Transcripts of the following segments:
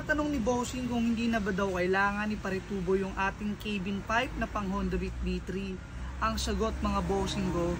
Tinatanong ni Bossing kung hindi na ba daw kailangan iparitubo yung ating cabin pipe na pang Honda Beat V3. Ang sagot mga Bossing ko,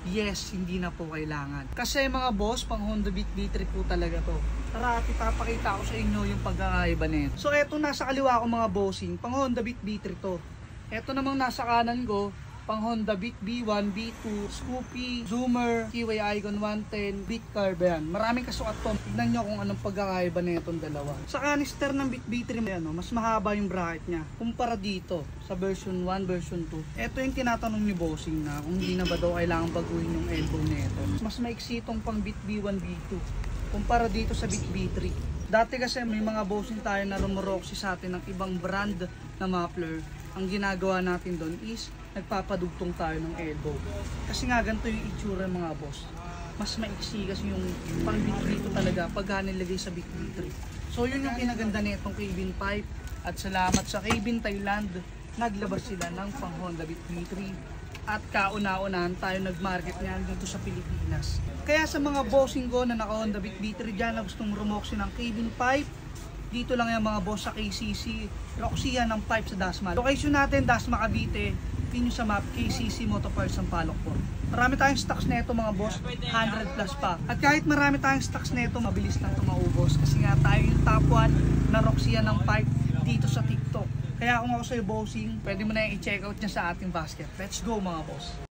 yes, hindi na po kailangan. Kasi mga boss, pang Honda Beat V3 po talaga to. Tara, ipapakita ko sa inyo yung pagkakaiba nito. So eto nasa kaliwa ko mga Bossing, pang Honda Beat V3 to. Eto namang nasa kanan ko, pang Honda Beat B1, B2, Scoopy, Zoomer, Kiwi Icon 110, Beat Carb yan. Maraming kasukat to. Tignan nyo kung anong pagkakaiba na itong dalawa. Sa canister ng Beat B3 yan, mas mahaba yung bracket niya kumpara dito sa version 1, version 2. Ito yung tinatanong ni Bossing na kung hindi na ba daw kailangan baguhin yung elbow nito. Mas maiksi itong pang Beat B1, B2 kumpara dito sa Beat B3. Dati kasi may mga Bossing tayo na rumoroksi sa atin ng ibang brand na muffler. Ang ginagawa natin doon is nagpapadugtong tayo ng elbow. Kasi nga ganito yung itsura mga boss. Mas maiksi kasi yung pang Beat dito talaga pagka nilagay sa Beat V3. So yun yung kinaganda nitong cabin pipe. At salamat sa Cabin Thailand, naglabas sila ng pang Honda Beat V3. At kauna-unahan tayo nagmarket niyan dito sa Pilipinas. Kaya sa mga Bossing ko na naka Honda Beat V3 dyan na gustong rumoksi ng cabin pipe, dito lang yung mga boss sa KCC, Roxia ng pipe sa Dasma. Location natin, Dasma Cavite, pin nyo sa map, KCC Motoparts Sampaloc po. Marami tayong stocks na ito mga boss, 100 plus pa. At kahit marami tayong stocks na ito, mabilis lang ito maubos. Kasi nga tayo yung top 1 na Roxia ng pipe dito sa TikTok. Kaya kung ako sa'yo Bossing, pwede mo na yung i-check out niya sa ating basket. Let's go mga boss!